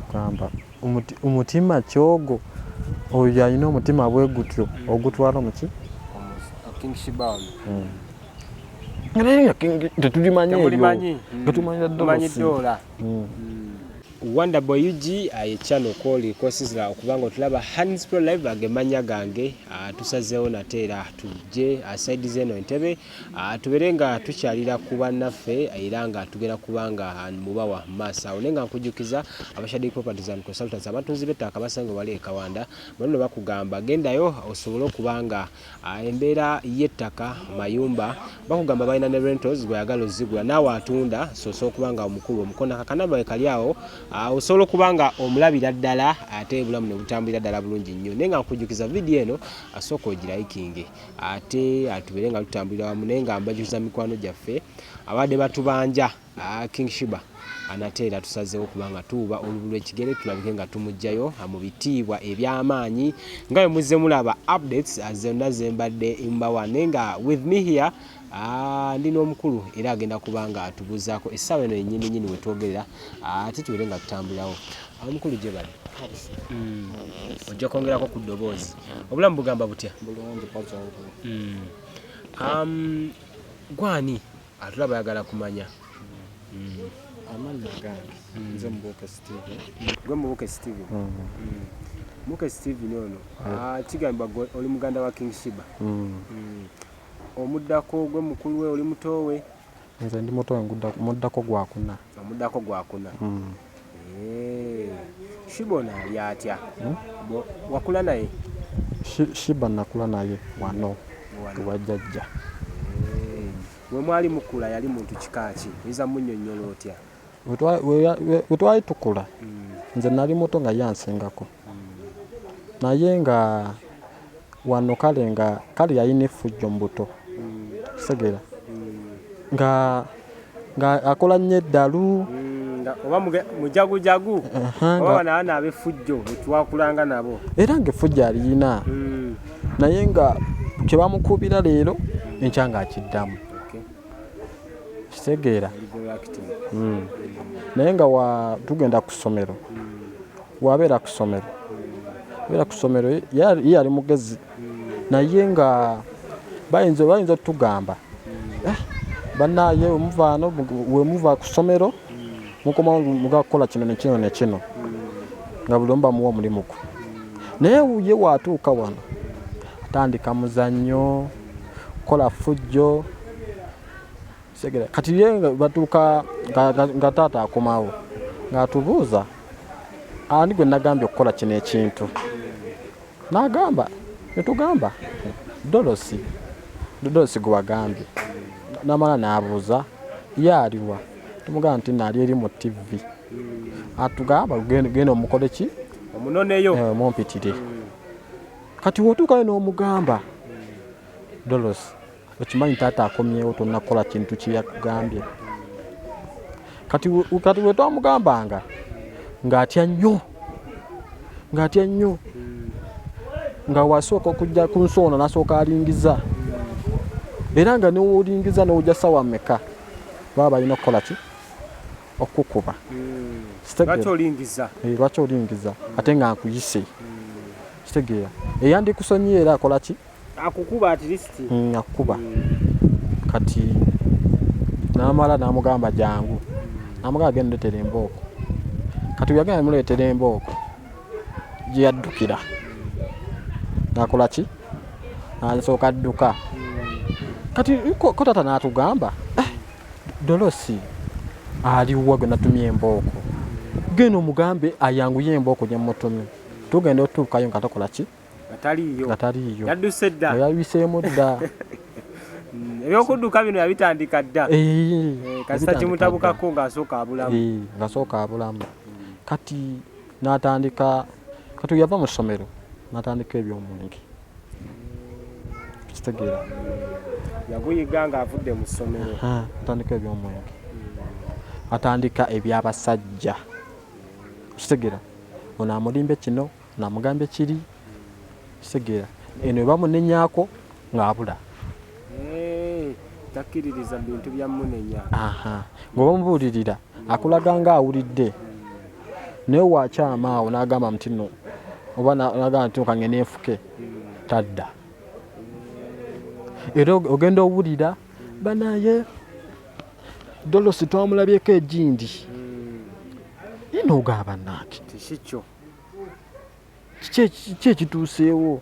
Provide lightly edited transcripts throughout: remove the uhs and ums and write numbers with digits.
kugamba umutima kyogo oyo alina omutima bwe gutyo ogutwala muki King Shiba tetulimanyi dola Wonder Boy UG channel call kosizira okubanga otulaba Hands Pro Live agemanya gange tusazeewo nateera tujje side zeno entebe tuberenga tukyalira kuba naffe era nga tugera kubanga mubawa masa olenga nkujukiza abashadi properties and consultants abatunzi bettaka basange wali ekawanda bano bakugamba gendayo osobola okubanga embeera yettaka mayumba bakugamba balina ne rentals bwayagala ozigula nawe atunda so okubanga omukulu omukona kakanaba ekaliawo osobola okubanga omulabira ddala ate bulamu ne butambulira ddala bulungi nnyo naye nga nkujukiza vidiyo eno asooka ogirayikinge ate atubeerenga tutambulira wamu naye nga mbajukiza mikwano gyaffe abadde batubanja King Shiba anateera tusazeewo kubanga tuuba olubulu ekigere tulabike nga tumujjayo mu bitiibwa eby'amaanyi nga bwe muzze mulaba updates zonna zembadde mbawa naye nga with me here ndina omukulu era agenda kubanga atubuzaako essaawa eno yennyini wetwogerera ate tubeere nga tutambulawo omukulu gye bali ojja kwongerako ku ddoboozi obulamu bugamba butya gwani atulaba ayagala kumanya amannya gange nze Mubuuke Steve gwe Mubuuke Steve Mubuuke Steve ono kigambibwa oli muganda wa King Shiba omuddako gwe mukulu we oli muto we nze ndi muto muddako gwakuna omuddako gwakuna Shiba ono ali atya wakula naye Shiba nakula naye wano tuwajjajja we mwali mukula yali muntu kikaaki oyinza munnyonnyola otya wetwali tukula nze nali muto nga yansingako naye nga wano kale yalina effujjo mu buto segera nga akola nnyo eddalu oba mujagujagu oba naana ab'effujjo betwakulanga nabo era ng'effujjo aliyina naye nga kye bamukuubira leero enkya ng'akiddamu kitegeera naye nga tugenda ku ssomero wabeera ku ssomero ye yali mugezi naye nga bayinza otugamba bannaye wemuva ku ssomero mukomawo mugakukola kino nekino nga buli omu bamuwa omulimu gwe naye ye waatuuka wano atandika muzannyo kola ffujjo kati ye batuuka nga taata akomawo ng'atubuuza ani gwe nagambye okukola kino ekintu netugamba Dolosi gwe wagambye namala n'abuuza ye aliwa tumugamba nti naali eri mu TV atugamba genda omukole ki omunoneyo mumpitire kati wotuukayo n'omugamba Dolosi okimanyi taata akomyewo tonnakola kintu kyeyakugambye kati wetwamugambanga ng'atya nnyo nga wasooka okujja ku nsoona n'asooka alingiza era nga newolingiza nowujja sawa mmeka baba balina okukola ki okukuba lwaki olingiza ate nga nkuyise kitegeera eyandikusonyiye era akola ki akukuba at least akukuba kati namala namugamba jangu namugamba genda ndeetera embooko kati yagenda muleetera embooko gye yaddukira nakola ki nasooka adduka kati ko tata n'atugamba Dolosi aliwa gwe natumye embooko genda omugambe ayanguye embooko gye mutumye tugenda otuukayo nga takola ki nga taliyo yadduse dda yabiseemu dda ebyokudduka bino yabitandika dda kasita kimutabukako ng'asooka abulamu kati n'atandika kati yava mu ssomero n'atandika eby'omwenge kitegeera yaguyiga ng'avudde mu ssomero atandika eby'omwenge atandika ebyabasajja kitegeera ono amulimbe kino n'amugambye kiri kitegeera eno bamunenyaako ng'abula takkiririza bintu bya munenya ng'oba mubuulirira akulaga ng'awulidde naye wakyama awo n'agamba nti nno oba n'agamba nti kangende enfuke tadda. Era ogenda owulira banaye Dolosi twamulabyeko egindi ino ogaba naki tikikyo kiki ekituuseewo.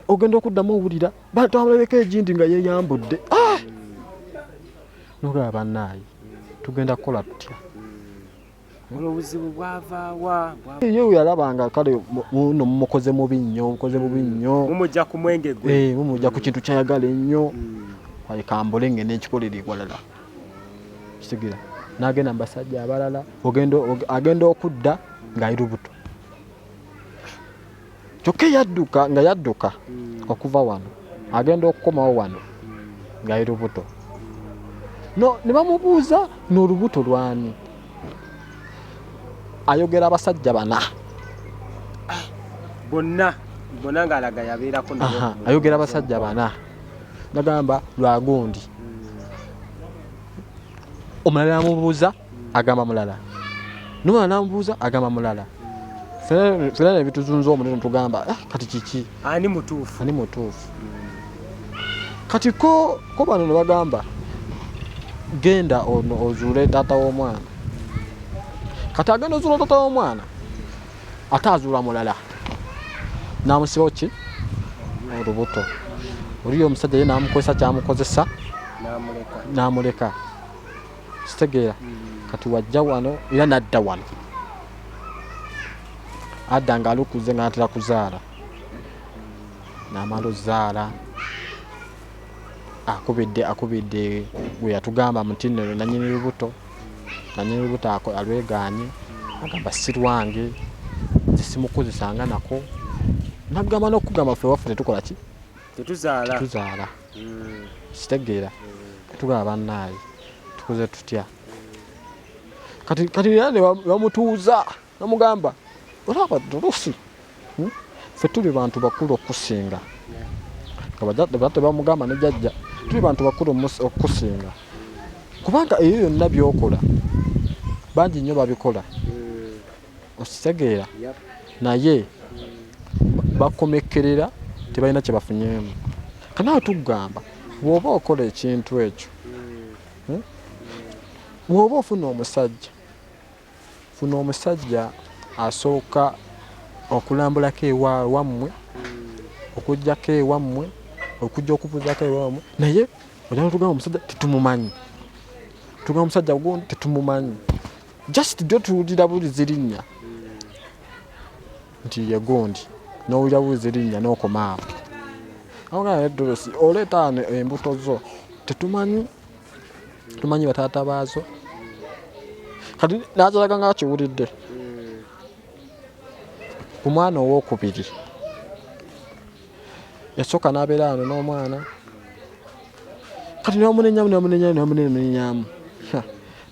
Ogenda okuddamu owulira twamulabyeko egindi nga yeyambudde. Nogaba banaye tugenda kukola tutya? obuzibu bwavaawa ye yalabanga kale muno mumukoze mubi nnyo mumujja ku mwenge gwe mumujja ku kintu kyayagala ennyo kambule ngende nkikolera ewalala kitegeera. N'agenda mu basajja abalala agenda okudda ng'ali lubuto kyokka yadduka okuva wano agenda okukomawo wano ng'ali lubuto. Ne bamubuuza n'olubuto lwani? Ayogera abasajja bana bonna ng'alaga yabeerako nabo. Ayogera abasajja bana nagamba lwa gundi. Omulala amubuuza agamba mulala, n'omulala n'amubuuza agamba mulala. Fena ne bituzunza omuliro tugamba kati kiki ani mutuufu kati ko bano ne bagamba genda ono ozuule taata w'omwana. Kati agenda ozuula taata w'omwana ate azuula mulala n'amusibawo ki olubuto. Oliyo omusajja ye n'amukozesa kyamukozesa n'amuleka kitegeera. Kati wajja wano era n'adda wano adda ng'alukuze ng'atera kuzaala n'amala ozaala akubidde gwe yatugamba muti nno nanyini lubuto alwegaanye agamba si lwange nze simukozesanga nako. Nagamba n'okugamba ffe waffe tetukola ki tetuzaala kitegeera. Tugamba bannaaye tukoze tutya? Kati era ne bamutuuza namugamba olaba Dolosi ffe tuli bantu bakulu okusinga. Bate bamugamba ne jjajja tuli bantu bakulu okusinga kubanga eyo yonna byokola bangi nnyo babikola okitegeera. Naye bakomekerera tebalina kye bafunyeemu. Kanaawe tugamba bw'oba okola ekintu ekyo bw'oba ofuna omusajja asooka okulambulako ewammwe okujjako ewammwe okujja okubuuzako ewammwe naye ojja tugamba omusajja tetumumanyi tugamba omusajja gundi tetumumanyi just ddyo tuwulira bulizi linnya nti ye gundi n'owulira bulizi linnya n'okomaawo. Awogana ne Dolosi oleeta embuto zo tetumanyi bataata baazo. Kati n'akiraga nga akiwulidde ku mwana owookubiri yasooka n'abeera wano n'omwana. Kati n'omunenyamu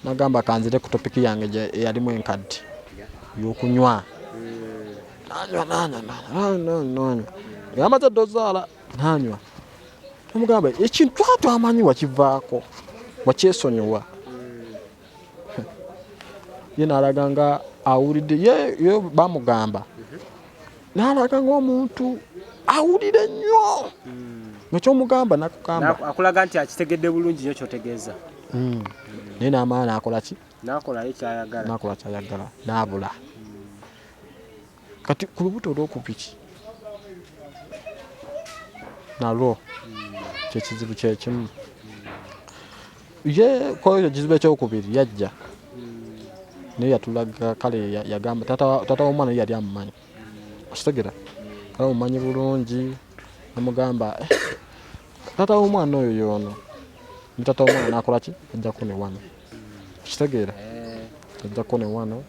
n'agamba kanzire ku topiki yange eyalimu enkadde y'okunywa. N'anywa yamaze dde ozaala n'anywa. Omugamba ekintu twamanyi wakivaako wakyesonyiwa. Ye n'alaga nga awulidde ye bamugamba n'alaga ng'omuntu awulire nnyo ekyomugamba nakugamba akulaga nti akitegedde bulungi nnyo kyotegeeza. Naye n'amala n'akola ki n'akola kyayagala n'abula. Kati ku lubuto olwokubiri nalwo kyekizibu kyekimu. Ye kwekyo ekizibu ekyokubiri yajja naye yatulaga kale yagamba taata w'omwana yali amumanyi okitegeera kale amumanyi bulungi. Namugamba taata w'omwana oyo y'ono ne taata w'omwana n'akola ki ajjako ne wano okitegeera ajjako ne wano.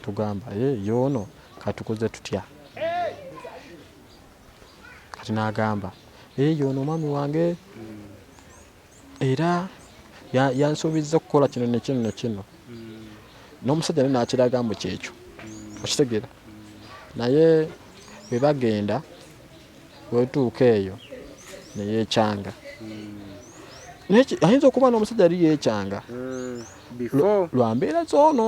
Tugamba y'ono kati tukoze tutya? Kati n'agamba y'ono mami wange era yansuubizza okukola kino ne kino ne kino. N'omusajja ne n'akiraga mbu kyekyo okitegeera. Naye bwe bagenda bwe tuuka eyo ne yeekyanga ayinza okuba n'omusajja ali yeekyanga before lwa mbeera z'ono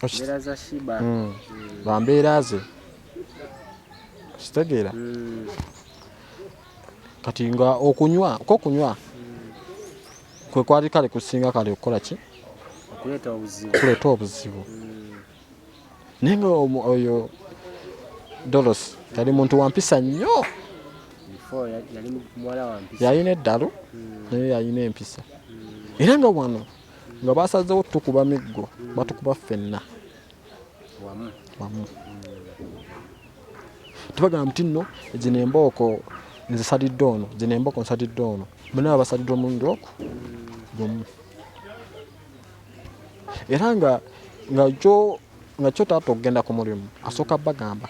mbeera za shiba lwa mbeera ze kitegeera kati nga okunywa kwe kwali kale kusinga kale okukola ki okuleeta obuzibu naye nga oyo Dolos yali muntu wampisa nnyo yalina eddalu naye yalina empisa era nga wano nga basazeewo tukuba miggo batukuba ffenna wamu tubagamba nti nno zino embooko nzisalidde ono zino embooko nsalidde ono bonna basalidde omulundi ogwo gumu era nga kyo taata okugenda ku mulimu asooka bagamba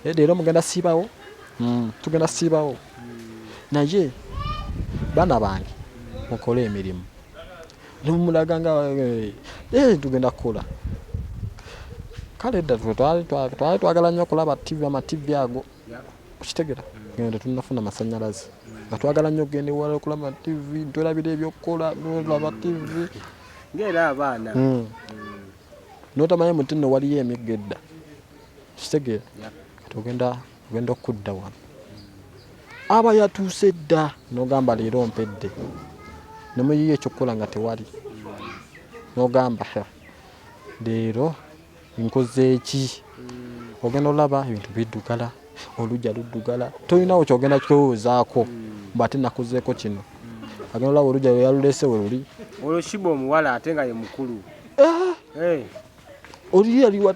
leero mugenda siibawo tugenda siibawo naye baana bange mukole emirimu nemumulaga nga tugenda kukola kale edda twali twagala nnyo okulaba amativi ago okitegera genda tunafuna masanyalaze nga twagala nnyo okugenda ewala okulaba amativi twelabira ebyokukola nolaba tivi ng'era abaana notamanye muti nno waliyo emigga edda kitegeera kati ogenda okudda wano aba yatuuse dda n'ogamba leero mpedde nemuyiyo ekyokukola nga tewali n'ogamba leero nkoze eki ogenda olaba ebintu biddugala olujja luddugala tolinawo kyogenda kikowoozaako mbate nakozeeko kino agenda olaba olujja yalulese we luli olwoshiba omuwala ate nga ye mukulu oli yali wa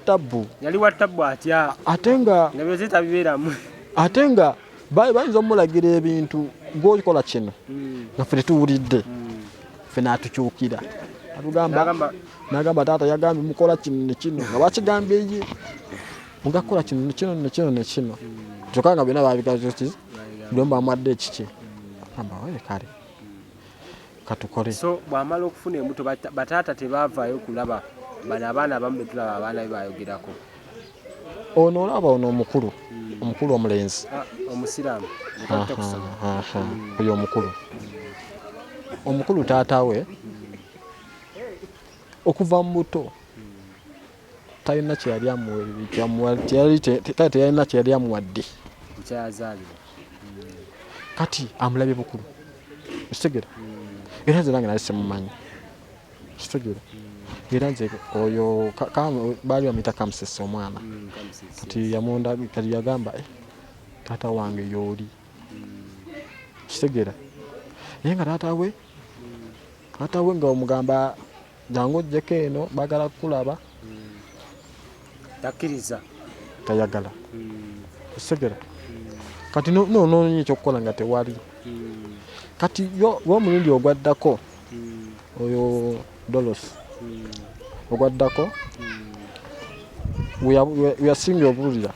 tabbu atya ate nga byozita bibeeramu ate nga bayinza omulagira ebintu gw'okola kino nga ffe tetuwulidde ffe n'atukyukira n'agamba taata yagambye mukola kino nekino nga bakigambye ye mugakola kino nekino kyokka nga byonna babigazoti bwemba amadde ekiki amba kale katukole so bw'amala okufuna embuto bataata tebaavaayo kulaba bano abaana abamu betulaba abaana be bayogerako ono olaba ono omukulu omulenzi omusiraamu oyo omukulu taata we okuva mu buto talina teyalina kyeyali amuwadde kati amulabye bukulu kitegera era nze nange nali simumanyi kitegera era nze oyo baali bamuyita Kamusese omwana kati yagamba taata wange yooli kitegera naye nga taata we nga omugamba jangu ojjeko eno bagala kukulaba takkiriza tayagala kitegera kati noonye ekyokukola nga tewali kati omulundi ogwaddako oyo Dolos ogwaddako weyasinga obulira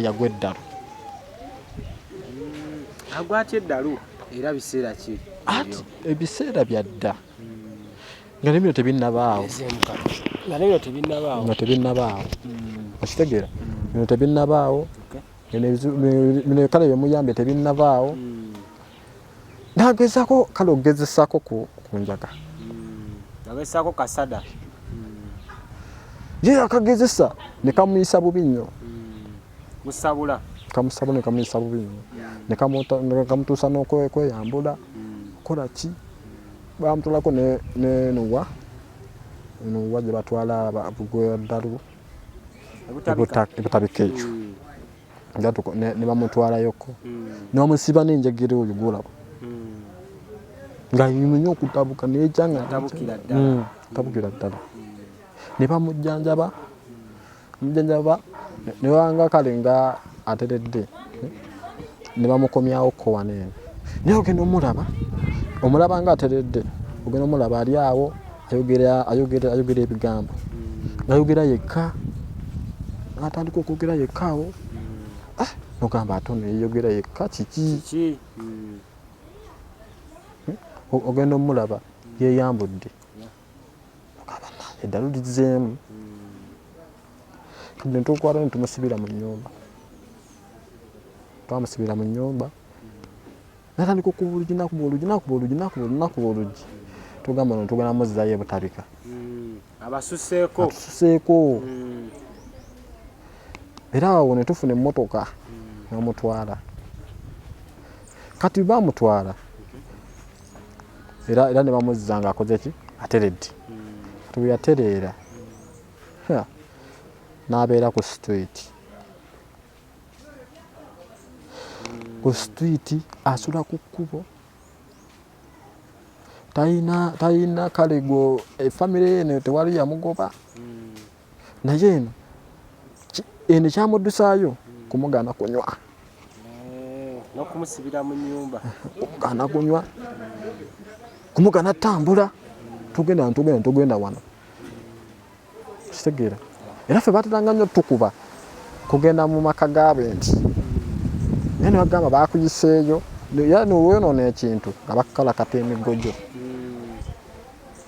yagwa eddalu agwatya eddalu era biseera ki ebiseera byadda nga nebino tebinnabaawo okitegeera bino tebinnabaawo bino kale byemuyambye tebinnabaawo nagezaako kale ogezesaako ku njaga agezaako kasada ye akagezesa nekamuyisa bubi nnyo musabula nekamuyisa bubi nnyo nekamutuusa n'okweyambula kola ki bamutulako nenuwa gye batwala bugweddalu ebutabika ekyo ne bamutwalayoko nebamusiba n'enjegere oyo gwolaba nga yimunye okutabuka nekyanga tabukira ddala ne bamujjanjaba newanga kale nga ateredde ne bamukomyawo kowaneene naye ogenda omulaba nga ateredde ogenda omulaba ali awo ayogera ebigambo ngayogera yekka atandika okwogera yekka awo nogamba ate ono yeyogera yekka kiki ogenda omulaba yeyambudde eddalu lizeemu kati netukwata netumusibira mu nnyumba twamusibira mu nnyumba natandika okuba olugi tugamba no tugenda muzzayo butabika abasuseeko era awo ne tufuna emmotoka n'omutwala kati bamutwala era ne bamuzza nga akoze ki ateredde bwe yatereera n'abeera ku street asula ku kkubo talina kalego efamire eno tewali yamugoba naye eno kyamuddusaayo kumugaana kunywa n'okumusibira mu nnyumba kumugaana kunywa kumugaana tambula tugenda wano kitegeera era ffe bateranga nnyo tukuba kugenda mu maka g'abenti naye ne bagamba bakuyiseeyo era niwoyonoona ekintu nga bakukalakata emigojo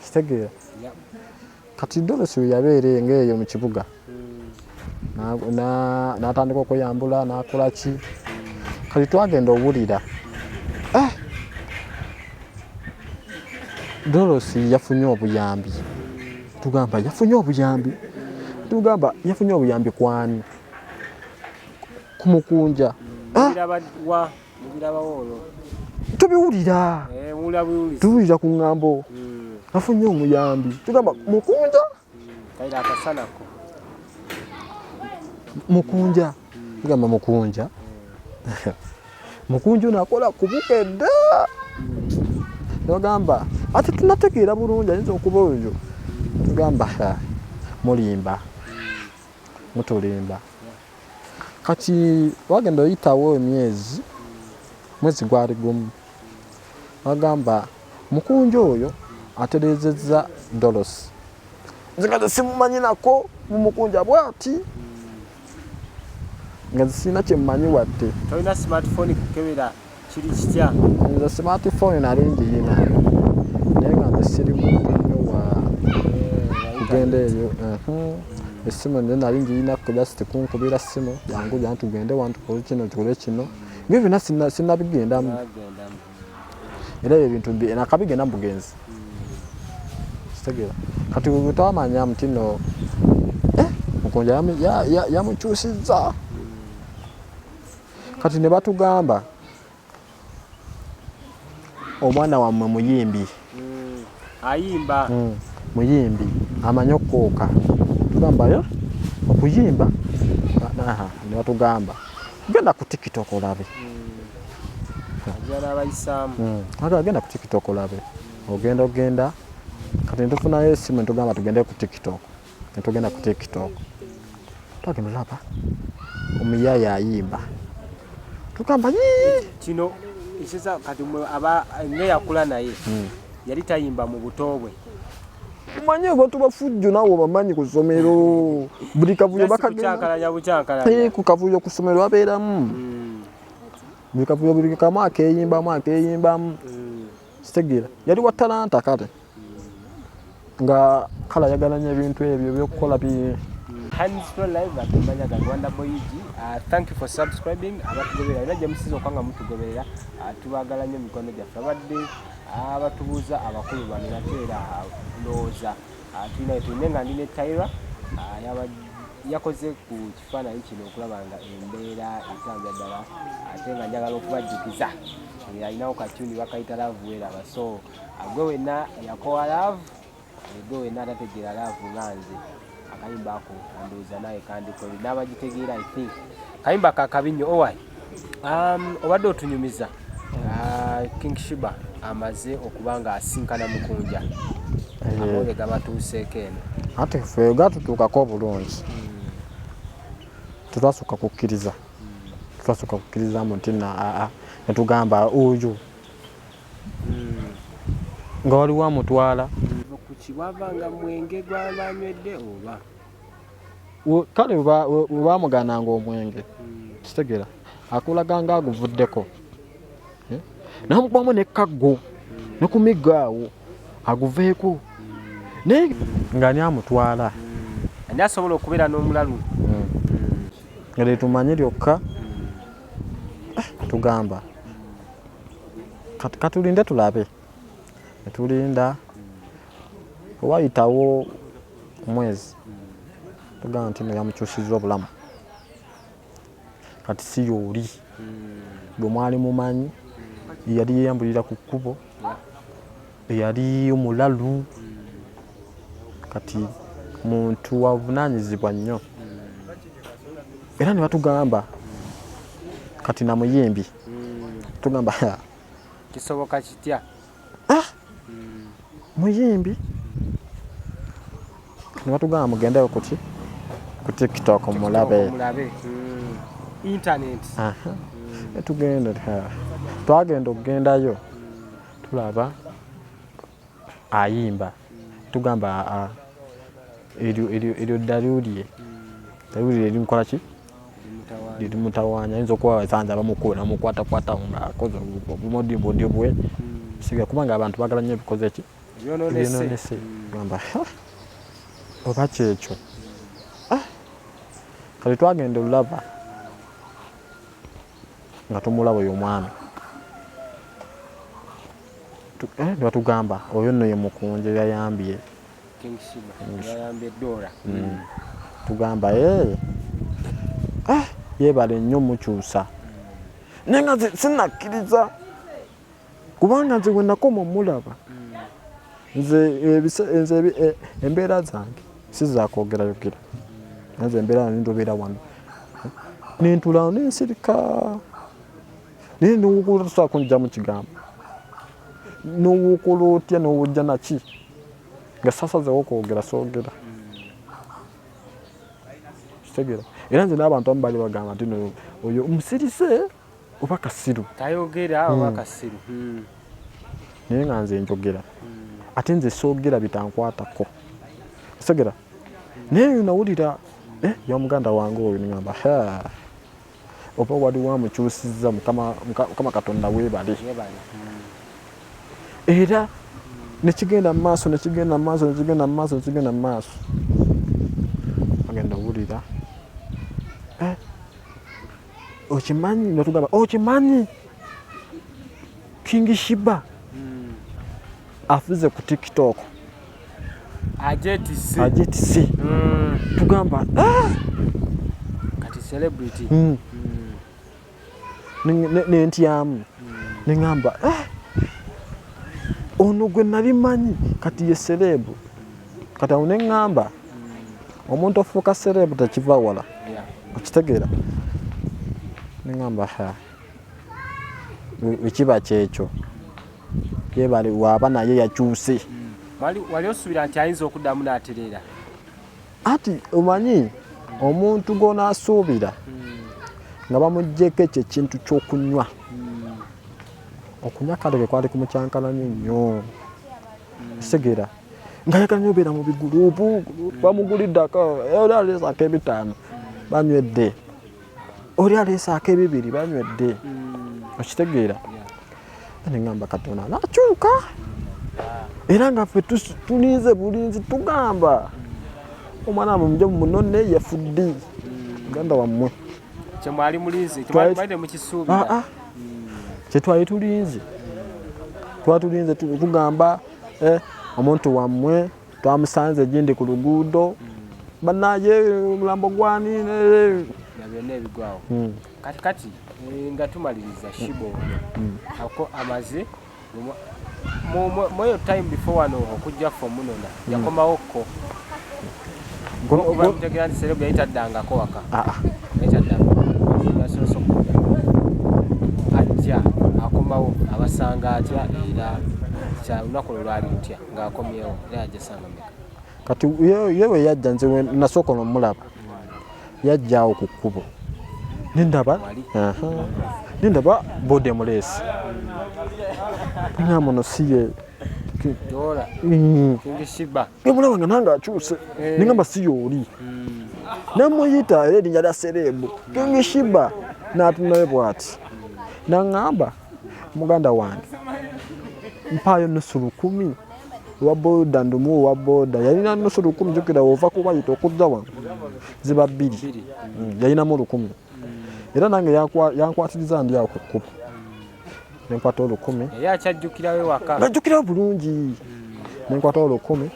kitegeera kati Dolosi we yabeera ng'eyo mu kibuga n'atandika okuyambula n'akola ki kati twagenda owulira Dolosi yafunye obuyambi tugamba yafunye obuyambi kwani kumukunja tubiwulira tuwulira ku ŋŋambo afunye omuyambi tugamba mukunja tugamba mukunja ono akola ku bukedde nogamba ate tunategeera bulungi ayinza okuba oyo tugamba mutulimba kati wagenda oyitawo mwezi gwali gumu bagamba mukunja oyo atereezezza Dolosi nze nga simumanyinako mumukunja bwati nga sirina kyemmanyi wadde tolina smartphone kukebera kiri kitya nze smartphone nali ngiyina naye nga nze siri muntu wa kugenda eyo essimu nze nali ngiyina just kunkubira ssimu jangu tugende wantu tukole kino ebyo byonna sinnabigendamu era ebyo bintu nakabigenda mu bugenzi kitegeera kati bwetwamanya muti no mukunja yamukyusizza kati ne batugamba omwana wammwe muyimbi ayimba muyimbi amanyi okukooka tugamba okuyimba ne batugamba genda ku TikTok olabe genda ku TikTok olabe ogenda kati netufunayo essimu netugamba tugende ku TikTok netugenda ku TikTok twagenda olaba omuyaya ayimba tugamba kino ekisa kati ngeyakula naye yali tayimba mu buto bwe manye abantu bafujjo nawe bamanyi ku ssomero buli kavuyo bakagenda ku kavuyo ku ssomero babeeramu buli kavuyo buli kamu akeyimbamu kitegeera yali wa talanta kale nga kala yagalanya ebintu ebyo byokukola Handsful Live atumanyaga Rwanda Boy UG. Thank you for subscribing. Abatugoberera era jamusizo kwanga mutugoberera tubagala nnyo mikono gyaffe abadde abatubuuza abakulu bano nateera ndowooza tulina nga ndine Tyra yakoze ku kifaananyi kino okulaba nga embeera etambula ddala ate nga njagala okubajjukiza alinawo katuni bakayita love weraba so gwe wenna yakowa love gwe wenna atategeera love nga nze akayimba ako ndowooza naye kandikoli n'abagitegeera I think kayimba kakabi nnyo owai obadde otunyumiza King Shiba amaze okuba nga asinkana Mukunja amawulire gabatuuseeko eno ate ffe gatutuukako bulungi tetwasooka kukkirizamu nti netugamba oyo nga waliwo amutwala kibavanga mwenge gwabanywedde oba kale webamugaananga omwenge kitegeera akulaga nga aguvuddeko namukubamu nekaggo ne ku miggo awo aguveeko naye nga ani amutwala ani asobola okubeera n'omulalu nga letumanye lyokka tugamba katulinde tulabe tulinda wayitawo omwezi tugamba nti no yamukyusizza obulamu kati si yooli gwe mwali mumanyi yali yeyambulira ku kkubo yali omulalu kati muntu wavunaanyizibwa nnyo era ne batugamba kati na muyimbi tugamba kisoboka kitya muyimbi ne batugamba mugendeyo ku TikTok mulabe internet twagenda okugendayo tulaba ayimba tugamba eryo ddalulye erimukola ki lirimutawaanya ayinza okuba esanja bamukuuna mukwatakwata ngaakoze obumodibodi bwe siga kubanga abantu baagala nnyo ebikoze ki byononese gamba oba kyekyo kale twagenda olulaba nga tumulaba oyo omwami ne batugamba oyo nno ye Mukunja yayambye tugamba yeebale nnyo mukyusa naye nga sinakkiriza kubanga nze bwe nakoma omulaba nze embeera zange sizakwogerayogera nze embeera nindobeera wano nentulao nensirika naye nowuukula tosobola kunjja mu kigambo nowuukula otya nowujja naki nga sasazewo okwogera soogera kitegeera era nze n'abantu abamu bali bagamba nti oyo musirise oba kasiru tayogera oba kasiru naye nga nze njogera ate nze soogera bitankwatako kitegeera naye nawulira yamuganda wange oyo ningamba oba wali wamukyusizza mukama katonda weebale era nekigenda mu maaso agenda owulira okimanyi netugamba okimanyi King Shiba afuze ku TikTok ajetise tugamba kati celebrity nentyamu nengamba ono gwe nali manyi kati ye serebu kati awo neŋŋamba omuntu ofuuka serebu tekiva wala okitegeera neŋŋamba ekiba kyekyo yebale waaba naye yakyuse wali osuubira nti ayinza okuddamu n'atereera ati omanyi omuntu gw'onaasuubira nga bamuggyeko ekyo ekintu ky'okunywa okunywa kale kwali kumukyankalanya nnyo kitegeera nga yagala nnyo obeera mu biguruupu bamugulidde oli aleese ak'ebitaano banywedde oli aleese ak'ebibiri banywedde okitegeera neŋŋamba Katonda n'akyuka era nga ffe tuliize bulinzi tugamba omwana mumuje munone yafudde muganda wammwe kyemwali mulinzi tewali mukisuubira kyetwali tulinze tugamba omuntu wammwe twamusanze gindi ku luguudo banaye omulambo gwanine byonna ebigwawo kati nga tumaliriza Shiba ako amaze mweyo time before wano okujja ffe omunona yakomawokko obamutegera nti serebu yayitaddangako waka yayitaddanga ajja akomawo abasanga atya era lunaku lwali lutya ng'akomyewo era ajja sanga meka kati yewe yajja nze nasooka nomulaba yajjaawo ku kkubo nindaba bode muleesi ngamba no siye King Shiba mulaba nga nange akyuse ningamba si yooli namuyita era erinnya lya serebu King Shiba n'atunaye bw'ati naŋŋamba muganda wange mpaayo nusu 10 owa boda ndumu owa boda yalina nusu 10 jukira ova kubayita okudda wano ziba 2 yalinamu 10 era nange yankwatiriza ndi awo ku kkubo nenkwata olukumi yali akyajjukirawe waka najjukirawo bulungi nenkwata olukumi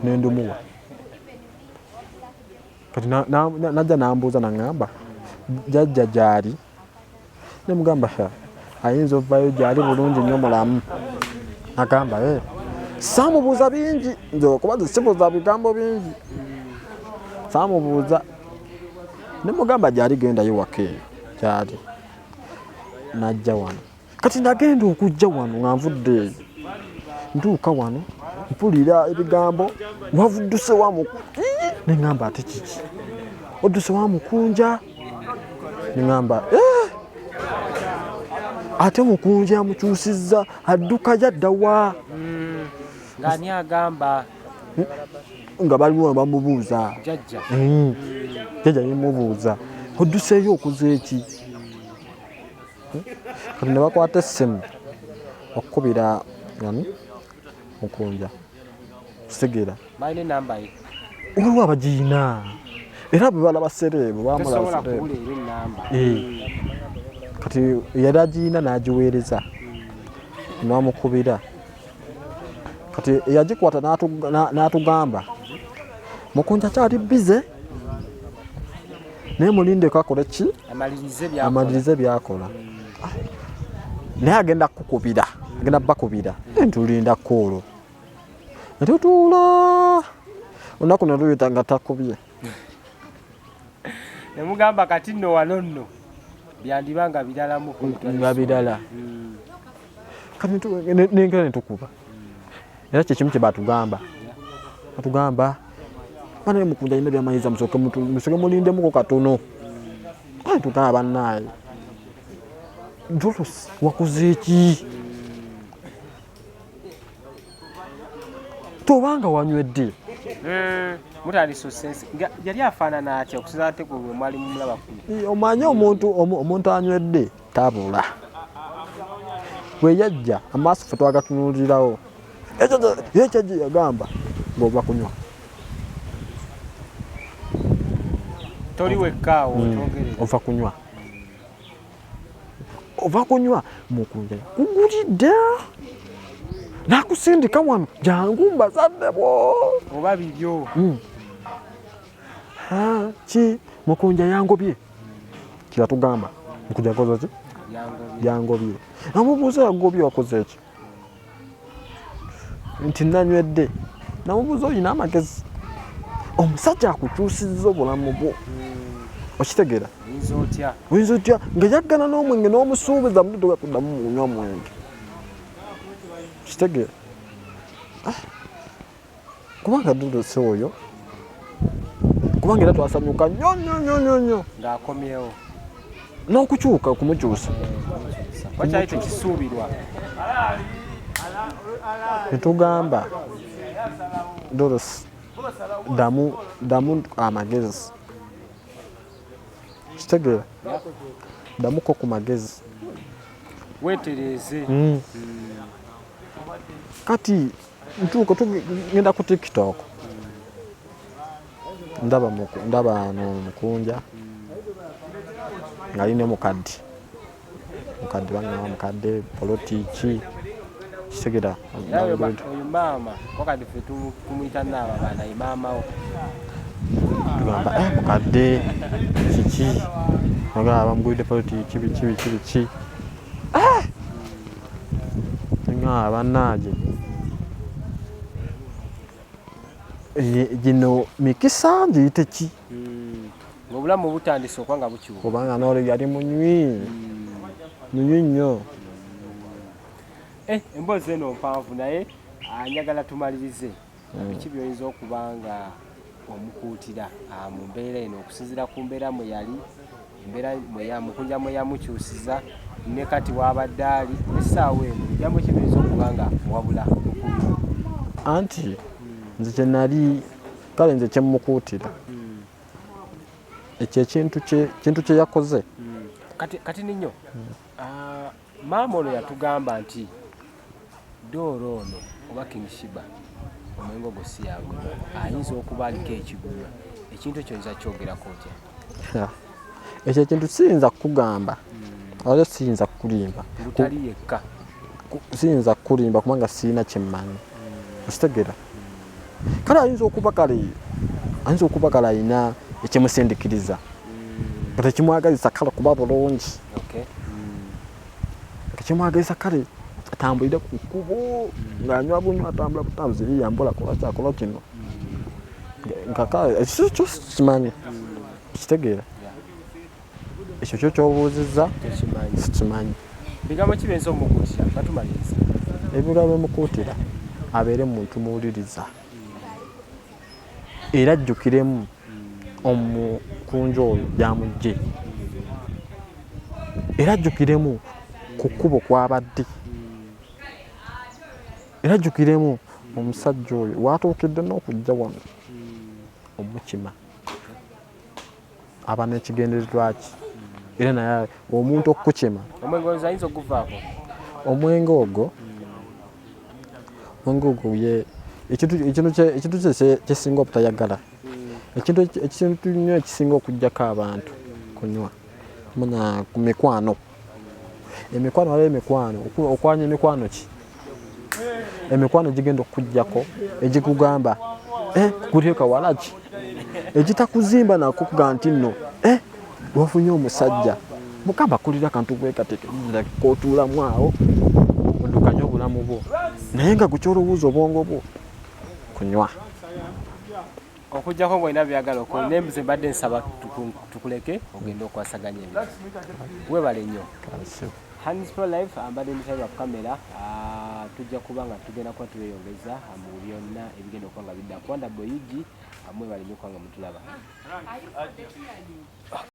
nendumuwa kati najja nambuuza naŋŋamba jajja gyali nemugamba ayinza ovvayo gyali bulungi nnyo mulamu agamba saamubuuza bingi nze okuba sibuuza bigambo bingi saamubuuza nemugamba gyali gendayo waka eyo kyali najja wano kati nagenda okujja wano nga nvudde eyo ntuuka wano mpulira ebigambo wavudduse neŋŋamba ate kiki odduse wa Mukunja neŋŋamba ate Mukunja amukyusizza adduka yadda wa ng'ani agamba nga baliwo bamubuuza jjajja yemubuuza odduseeyo okuza eki kati ne bakwata essimu okukubira Mukunja Segera balina enamba ye waliwo abagiina era bwe balaba sereebu bamulaba sereebu kati yali agiina n'agiweereza n'amukubira kati yagikwata n'atugamba Mukunja kyali bize naye mulindeko akole ki amalirize byakola naye agenda kukubira agenda bakubira ntulinda koolo netutuula olunaku ne luyita nga takubye nemugamba kati nno wano nno byandiba nga biralamu nga birala kati nengera netukuba era kyekimu kye batugamba banaye Mukunja alina byamayiza musoke mulindemuko katono tugamba bannaaye Dolos wakoze eki tobanga wanywedde mutandise sense yali afaanana atya okusinza ate ku mwali mumulaba omanyi omuntu anywedde tabula bwe yajja amaaso fe twagatunuulirawo ekyo gye yagamba ng'ova kunywa toli wekkaawo ova kunywa Mukunja kugulidde nakusindika wano jangu mbazadde bwo oba bibyo ki Mukunja yangobye kiratugamba Mukunja yakoze ki yangobye namubuuza yagobye wakoze eki nti nanywedde namubuuza oyina amagezi omusajja akukyusizza obulamu bwo okitegeera oyinza otya nga yaggana n'omwenge n'omusuubiza mudde gakuddamu munywa mwenge kitegeera kubanga Dolos oyo kubanga era twasanyuka nnyo ng'akomyewo n'okukyuka okumukyusa wakyali tekisuubirwa netugamba Dolos damu amagezi kitegeera damuko ku magezi weetereeze kati ntuuka tugenda ku TikTok ndaba no Mukunja ng'ali ne mukadde bangamba mukadde politiiki kitegeera oyo maama wakati ffe tumuyita Naababaana ye maamawo tugamba mukadde kiki agamba bamugulidde politiiki biki nga bannaaje gino mikisa ngiyite ki ng'obulamu butandise okuba nga bukyuka kubanga noole yali munywi nnyo emboozi eno mpanvu naye njagala tumalirize biki byoyinza okuba nga omukuutira mu mbeera eno okusinziira ku mbeera mwe yali embeera Mukunja mwe yamukyusiza ne kati wabadde ali essaawa eno jambo ki byoyinza okuba nga wabula anti nze kyenali kale nze kyemukuutira ekyo ekintu kye yakoze kati ninyo maama ono yatugamba nti Doolo ono oba King Shiba omengo gosi yaagwe ayinza okuba aliko ekiguma ekintu ekyoyinza kyogerako otya ekyo ekintu siyinza kukugamba oba siyinza kulimba Lutali yekka. siyinza kulimba kubanga sirina kyemmanyi okitegera kale ayinza okuba kale alina ekimusindikiriza nga tekimwagaliza kale kuba bulungi ekimwagaliza kale atambulire ku kkubo ng'anywa bunywa atambula butambuzi yiyambula kola kino nga kale ekyo kimanyi ekitegeera ekyo kyo kyobuuzizza sikimanyi bigambo ki benza omukuutira batumaliriza ebigambo emukuutira abeere muntu muwuliriza era ajjukiremu omukunja oyo gy'amugye era ajjukiremu ku kkubo kw'abadde era ajjukiremu omusajja oyo waatuukidde n'okujja wano omukima aba n'ekigendererwa ki era naye omuntu okukima omwenge oyo ayinza okuvaako omwenge ogwo ye ekintu kyesinga obutayagala ekintu nnyo ekisinga okuggyako abantu kunywa manya ku mikwano waliwo emikwano okwanya emikwano ki emikwano gigenda okuggyako egikugamba kukulyeka walaki egitakuzimba nako kuga nti nno wafunye omusajja mukamba kulira kantu bwekateke kotuulamu awo oddukanye obulamu bwo naye nga gukyolowooza obwongo bwo kunywa okujjako ng'olina byagala okola nembuzi mbadde nsaba tukuleke ogenda okwasaganya ebyo webale nnyo Hands Pro Live ambadde nditabi wa kamera tujja kuba nga tugenda kuba tubeyongeza mu byonna ebigenda okuba nga bidda ku Wonderboy UG mwebale nnyo kuba nga mutulaba